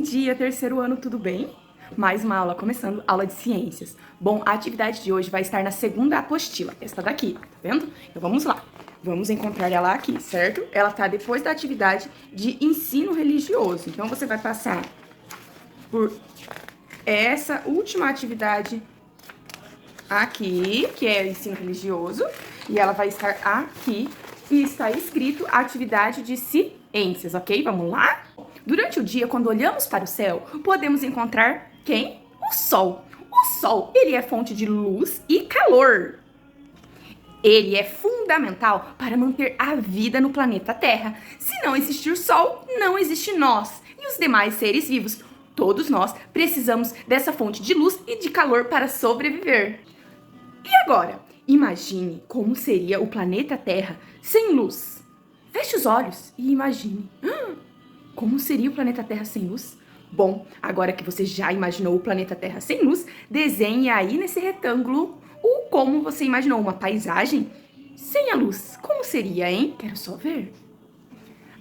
Bom dia, terceiro ano, tudo bem? Mais uma aula começando, aula de ciências. Bom, a atividade de hoje vai estar na segunda apostila, esta daqui, tá vendo? Então vamos lá, vamos encontrar ela aqui, certo? Ela tá depois da atividade de ensino religioso. Então você vai passar por essa última atividade aqui, que é ensino religioso, e ela vai estar aqui, e está escrito atividade de ciências, ok? Vamos lá? Durante o dia, quando olhamos para o céu, podemos encontrar quem? O Sol. O Sol, ele é fonte de luz e calor. Ele é fundamental para manter a vida no planeta Terra. Se não existir Sol, não existe nós e os demais seres vivos. Todos nós precisamos dessa fonte de luz e de calor para sobreviver. E agora, imagine como seria o planeta Terra sem luz. Feche os olhos e imagine. Como seria o planeta Terra sem luz? Bom, agora que você já imaginou o planeta Terra sem luz, desenhe aí nesse retângulo o como você imaginou uma paisagem sem a luz. Como seria, hein? Quero só ver.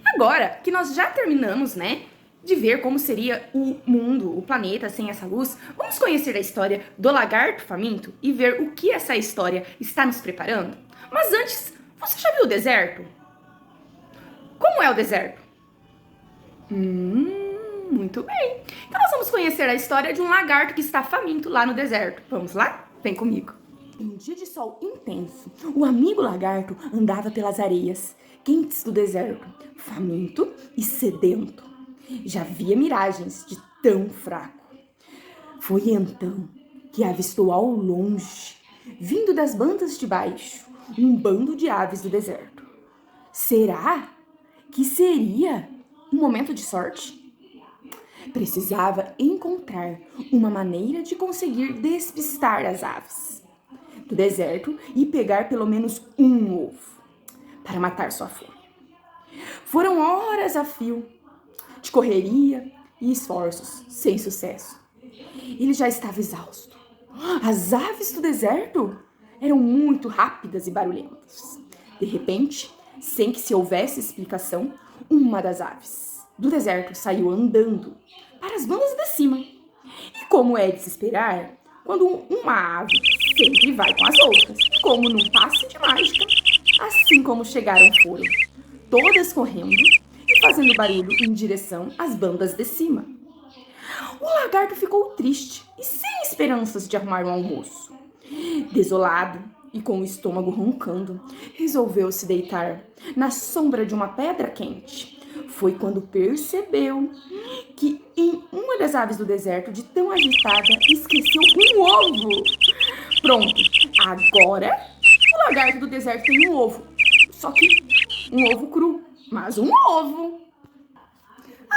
Agora que nós já terminamos, né, de ver como seria o mundo, o planeta sem essa luz, vamos conhecer a história do lagarto faminto e ver o que essa história está nos preparando? Mas antes, você já viu o deserto? Como é o deserto? Muito bem. Então nós vamos conhecer a história de um lagarto que está faminto lá no deserto. Vamos lá? Vem comigo. Em um dia de sol intenso, o amigo lagarto andava pelas areias quentes do deserto, faminto e sedento. Já via miragens de tão fraco. Foi então que avistou ao longe, vindo das bandas de baixo, um bando de aves do deserto. Será que seria um momento de sorte? Precisava encontrar uma maneira de conseguir despistar as aves do deserto e pegar pelo menos um ovo para matar sua fome. Foram horas a fio de correria e esforços sem sucesso. Ele já estava exausto. As aves do deserto eram muito rápidas e barulhentas. De repente, sem que se houvesse explicação, uma das aves do deserto saiu andando para as bandas de cima. E como é de se esperar, quando uma ave sempre vai com as outras, como num passe de mágica, assim como chegaram foram, todas correndo e fazendo barulho em direção às bandas de cima. O lagarto ficou triste e sem esperanças de arrumar um almoço. Desolado e com o estômago roncando, resolveu se deitar na sombra de uma pedra quente. Foi quando percebeu que em uma das aves do deserto, de tão agitada, esqueceu um ovo. Pronto, agora o lagarto do deserto tem um ovo. Só que um ovo cru, mas um ovo.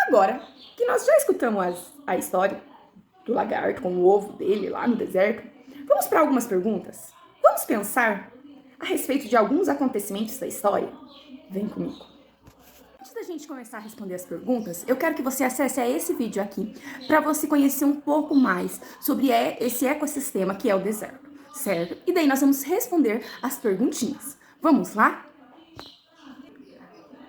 Agora que nós já escutamos a história do lagarto com o ovo dele lá no deserto, vamos para algumas perguntas? Vamos pensar a respeito de alguns acontecimentos da história? Vem comigo. Antes da gente começar a responder as perguntas, eu quero que você acesse a esse vídeo aqui para você conhecer um pouco mais sobre esse ecossistema que é o deserto, certo? E daí nós vamos responder as perguntinhas. Vamos lá?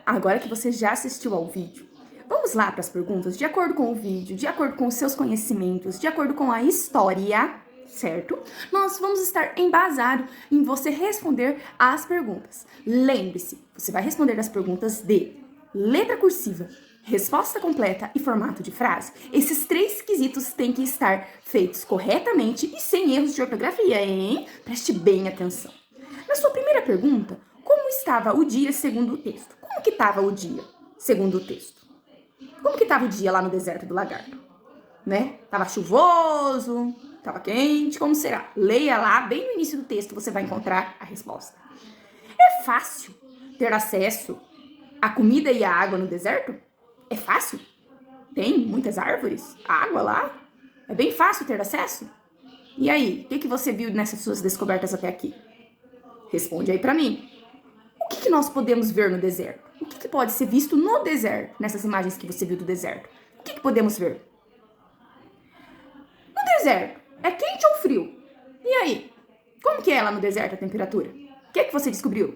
Agora que você já assistiu ao vídeo, vamos lá para as perguntas de acordo com o vídeo, de acordo com os seus conhecimentos, de acordo com a história, certo? Nós vamos estar embasado em você responder as perguntas. Lembre-se, você vai responder as perguntas de letra cursiva, resposta completa e formato de frase. Esses três quesitos têm que estar feitos corretamente e sem erros de ortografia, hein? Preste bem atenção. Na sua primeira pergunta, como estava o dia segundo o texto? Como que estava o dia segundo o texto? Como que estava o dia lá no deserto do lagarto? Né? Tava chuvoso, tava quente, como será? Leia lá, bem no início do texto, você vai encontrar a resposta. É fácil ter acesso à comida e à água no deserto? É fácil? Tem muitas árvores, água lá? É bem fácil ter acesso? E aí, o que você viu nessas suas descobertas até aqui? Responde aí pra mim. O que nós podemos ver no deserto? O que pode ser visto no deserto, nessas imagens que você viu do deserto? O que podemos ver? No deserto, é quente ou frio? E aí, como que é lá no deserto a temperatura? O que você descobriu?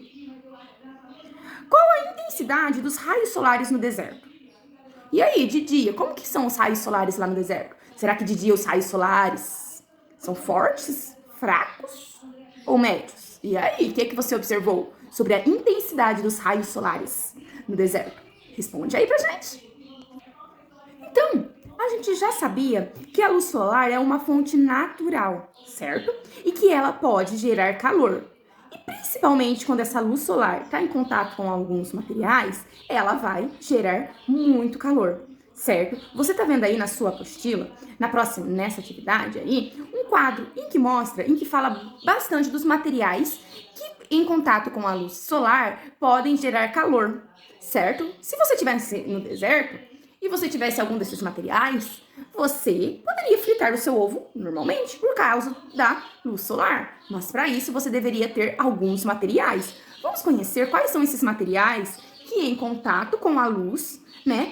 Qual a intensidade dos raios solares no deserto? E aí, de dia, como que são os raios solares lá no deserto? Será que de dia os raios solares são fortes, fracos ou médios? E aí, o que você observou sobre a intensidade dos raios solares no deserto? Responde aí pra gente. Então, a gente já sabia que a luz solar é uma fonte natural, certo? E que ela pode gerar calor. E principalmente quando essa luz solar está em contato com alguns materiais, ela vai gerar muito calor, certo? Você tá vendo aí na sua apostila, nessa atividade aí, um quadro em que fala bastante dos materiais que em contato com a luz solar podem gerar calor, certo? Se você estivesse no deserto e você tivesse algum desses materiais, você poderia fritar o seu ovo normalmente por causa da luz solar. Mas para isso você deveria ter alguns materiais. Vamos conhecer quais são esses materiais que em contato com a luz,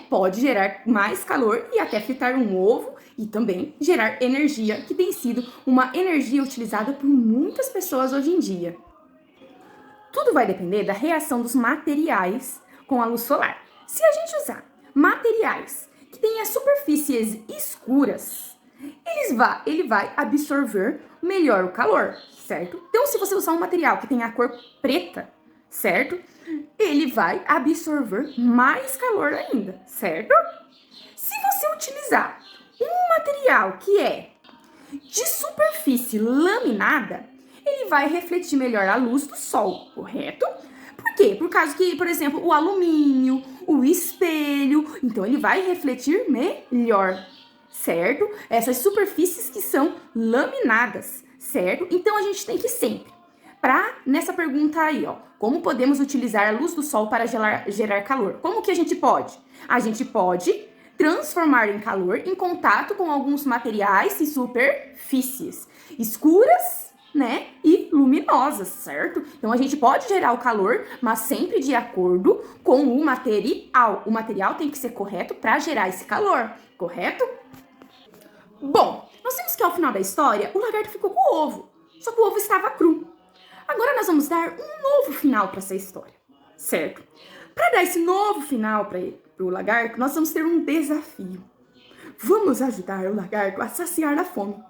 pode gerar mais calor e até fritar um ovo e também gerar energia, que tem sido uma energia utilizada por muitas pessoas hoje em dia. Tudo vai depender da reação dos materiais com a luz solar. Se a gente usar materiais que têm as superfícies escuras, ele vai absorver melhor o calor, certo? Então, se você usar um material que tem a cor preta, certo? Ele vai absorver mais calor ainda, certo? Se você utilizar um material que é de superfície laminada, ele vai refletir melhor a luz do sol, correto? Por quê? Por causa que, por exemplo, o alumínio, o espelho, então ele vai refletir melhor, certo? Essas superfícies que são laminadas, certo? Então a gente tem que sempre, nessa pergunta aí, ó, como podemos utilizar a luz do sol para gerar calor? Como que a gente pode? A gente pode transformar em calor em contato com alguns materiais e superfícies escuras, e luminosas, certo? Então a gente pode gerar o calor, mas sempre de acordo com o material. O material tem que ser correto para gerar esse calor, correto? Bom, nós temos que ao final da história, o lagarto ficou com o ovo, só que o ovo estava cru. Agora nós vamos dar um novo final para essa história, certo? Para dar esse novo final para o lagarto, nós vamos ter um desafio. Vamos ajudar o lagarto a saciar a fome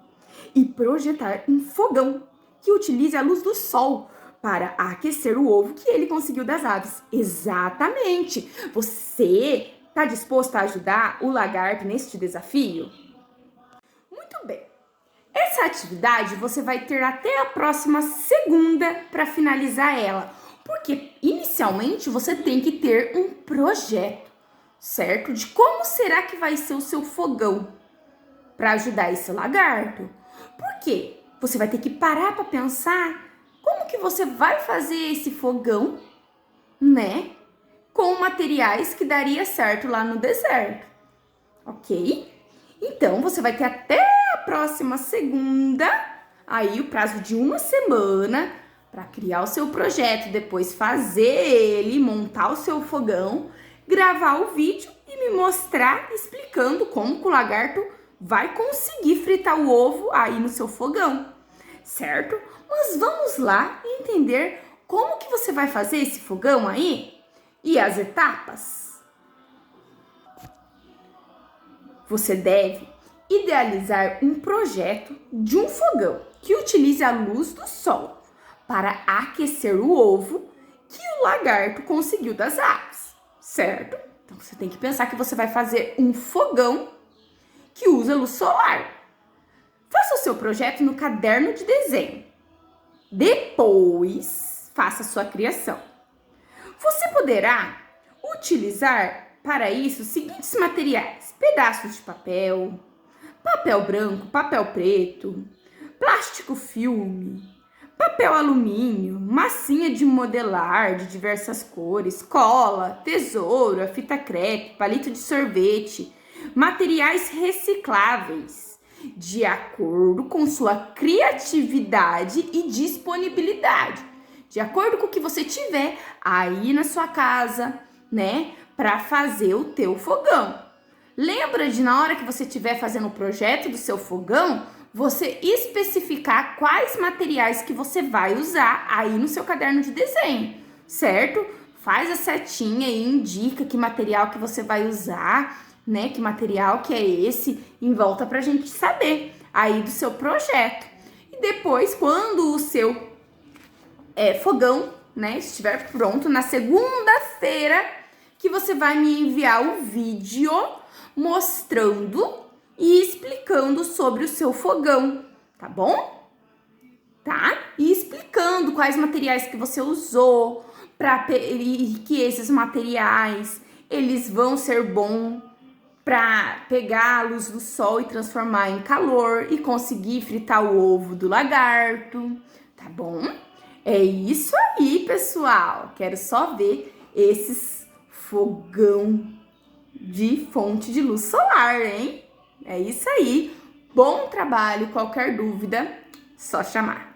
e projetar um fogão que utilize a luz do sol para aquecer o ovo que ele conseguiu das aves. Exatamente! Você está disposto a ajudar o lagarto neste desafio? Muito bem! Essa atividade você vai ter até a próxima segunda para finalizar ela, porque inicialmente você tem que ter um projeto, certo? De como será que vai ser o seu fogão para ajudar esse lagarto. Por quê? Você vai ter que parar para pensar como que você vai fazer esse fogão, com materiais que daria certo lá no deserto, ok? Então, você vai ter até a próxima segunda, aí o prazo de uma semana, para criar o seu projeto, depois fazer ele, montar o seu fogão, gravar o vídeo e me mostrar explicando como que o lagarto vai conseguir fritar o ovo aí no seu fogão, certo? Mas vamos lá entender como que você vai fazer esse fogão aí e as etapas. Você deve idealizar um projeto de um fogão que utilize a luz do sol para aquecer o ovo que o lagarto conseguiu das aves, certo? Então você tem que pensar que você vai fazer um fogão que usa luz solar. Faça o seu projeto no caderno de desenho. Depois, faça a sua criação. Você poderá utilizar para isso os seguintes materiais: pedaços de papel, papel branco, papel preto, plástico filme, papel alumínio, massinha de modelar de diversas cores, cola, tesoura, fita crepe, palito de sorvete, materiais recicláveis, de acordo com sua criatividade e disponibilidade, de acordo com o que você tiver aí na sua casa, para fazer o teu fogão. Lembra de, na hora que você estiver fazendo o projeto do seu fogão, você especificar quais materiais que você vai usar aí no seu caderno de desenho, certo? Faz a setinha e indica que material que você vai usar, né? Que material que é esse em volta pra gente saber aí do seu projeto. E depois, quando o seu fogão, né, estiver pronto, na segunda-feira que você vai me enviar o vídeo mostrando e explicando sobre o seu fogão, tá bom? Tá? E explicando quais materiais que você usou e que esses materiais eles vão ser bons para pegar a luz do sol e transformar em calor e conseguir fritar o ovo do lagarto, tá bom? É isso aí, pessoal. Quero só ver esses fogão de fonte de luz solar, hein? É isso aí. Bom trabalho. Qualquer dúvida, só chamar.